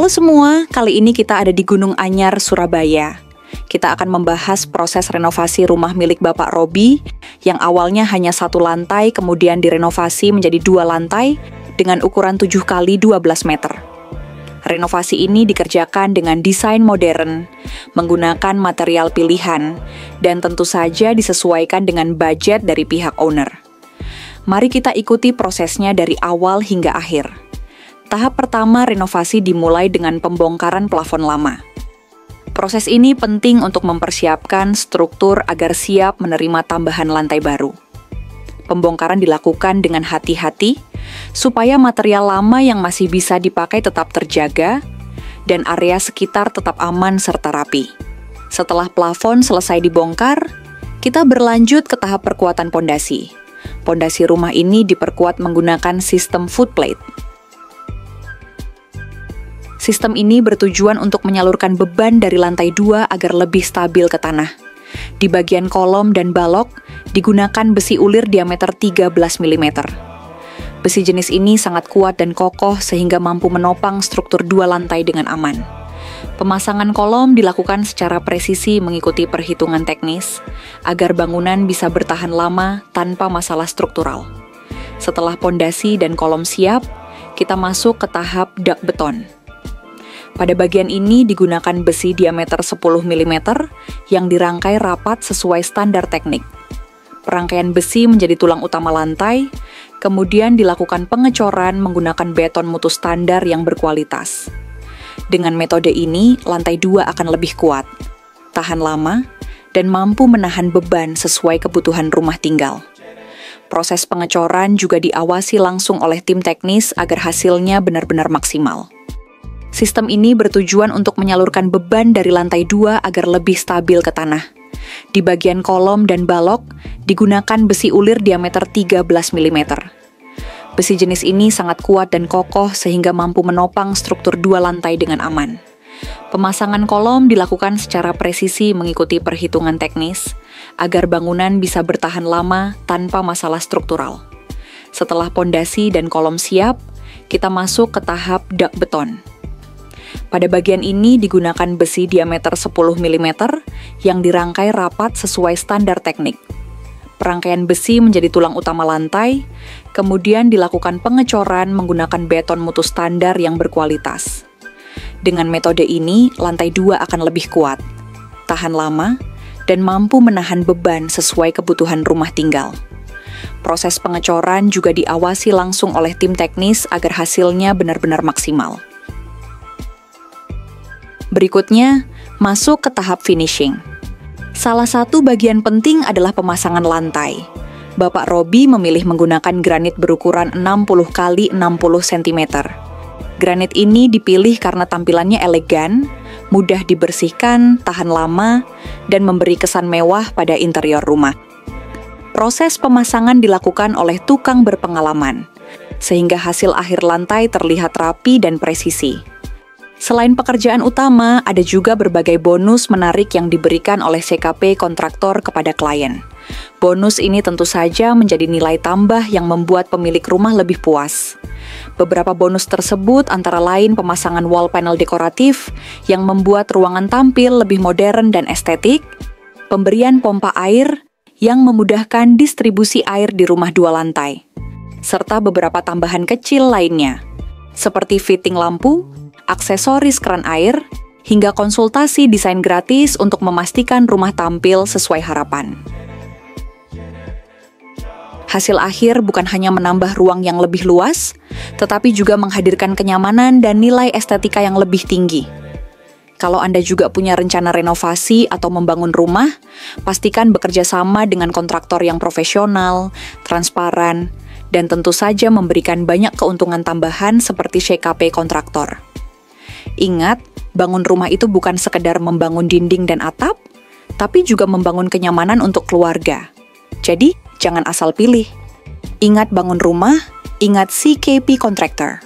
Halo semua, kali ini kita ada di Gunung Anyar, Surabaya. Kita akan membahas proses renovasi rumah milik Bapak Robi yang awalnya hanya 1 lantai, kemudian direnovasi menjadi 2 lantai dengan ukuran 7 kali 12 meter. Renovasi ini dikerjakan dengan desain modern, menggunakan material pilihan, dan tentu saja disesuaikan dengan budget dari pihak owner. Mari kita ikuti prosesnya dari awal hingga akhir. Tahap pertama renovasi dimulai dengan pembongkaran plafon lama. Proses ini penting untuk mempersiapkan struktur agar siap menerima tambahan lantai baru. Pembongkaran dilakukan dengan hati-hati, supaya material lama yang masih bisa dipakai tetap terjaga, dan area sekitar tetap aman serta rapi. Setelah plafon selesai dibongkar, kita berlanjut ke tahap perkuatan pondasi. Pondasi rumah ini diperkuat menggunakan sistem footplate. Sistem ini bertujuan untuk menyalurkan beban dari lantai 2 agar lebih stabil ke tanah. Di bagian kolom dan balok, digunakan besi ulir diameter 13 mm. Besi jenis ini sangat kuat dan kokoh sehingga mampu menopang struktur 2 lantai dengan aman. Pemasangan kolom dilakukan secara presisi mengikuti perhitungan teknis, agar bangunan bisa bertahan lama tanpa masalah struktural. Setelah pondasi dan kolom siap, kita masuk ke tahap dak beton. Pada bagian ini digunakan besi diameter 10 mm yang dirangkai rapat sesuai standar teknik. Perangkaian besi menjadi tulang utama lantai, kemudian dilakukan pengecoran menggunakan beton mutu standar yang berkualitas. Dengan metode ini, lantai 2 akan lebih kuat, tahan lama, dan mampu menahan beban sesuai kebutuhan rumah tinggal. Proses pengecoran juga diawasi langsung oleh tim teknis agar hasilnya benar-benar maksimal. Sistem ini bertujuan untuk menyalurkan beban dari lantai 2 agar lebih stabil ke tanah. Di bagian kolom dan balok, digunakan besi ulir diameter 13 mm. Besi jenis ini sangat kuat dan kokoh sehingga mampu menopang struktur 2 lantai dengan aman. Pemasangan kolom dilakukan secara presisi mengikuti perhitungan teknis, agar bangunan bisa bertahan lama tanpa masalah struktural. Setelah pondasi dan kolom siap, kita masuk ke tahap dak beton. Pada bagian ini digunakan besi diameter 10 mm yang dirangkai rapat sesuai standar teknik. Perangkaian besi menjadi tulang utama lantai, kemudian dilakukan pengecoran menggunakan beton mutu standar yang berkualitas. Dengan metode ini, lantai 2 akan lebih kuat, tahan lama, dan mampu menahan beban sesuai kebutuhan rumah tinggal. Proses pengecoran juga diawasi langsung oleh tim teknis agar hasilnya benar-benar maksimal. Berikutnya, masuk ke tahap finishing. Salah satu bagian penting adalah pemasangan lantai. Bapak Robi memilih menggunakan granit berukuran 60 x 60 cm. Granit ini dipilih karena tampilannya elegan, mudah dibersihkan, tahan lama, dan memberi kesan mewah pada interior rumah. Proses pemasangan dilakukan oleh tukang berpengalaman, sehingga hasil akhir lantai terlihat rapi dan presisi. Selain pekerjaan utama, ada juga berbagai bonus menarik yang diberikan oleh CKP kontraktor kepada klien. Bonus ini tentu saja menjadi nilai tambah yang membuat pemilik rumah lebih puas. Beberapa bonus tersebut antara lain pemasangan wall panel dekoratif yang membuat ruangan tampil lebih modern dan estetik, pemberian pompa air yang memudahkan distribusi air di rumah 2 lantai, serta beberapa tambahan kecil lainnya, seperti fitting lampu, aksesoris keran air, hingga konsultasi desain gratis untuk memastikan rumah tampil sesuai harapan. Hasil akhir bukan hanya menambah ruang yang lebih luas, tetapi juga menghadirkan kenyamanan dan nilai estetika yang lebih tinggi. Kalau Anda juga punya rencana renovasi atau membangun rumah, pastikan bekerja sama dengan kontraktor yang profesional, transparan, dan tentu saja memberikan banyak keuntungan tambahan seperti CKP kontraktor. Ingat, bangun rumah itu bukan sekedar membangun dinding dan atap, tapi juga membangun kenyamanan untuk keluarga. Jadi, jangan asal pilih. Ingat bangun rumah, ingat CKP Contractor.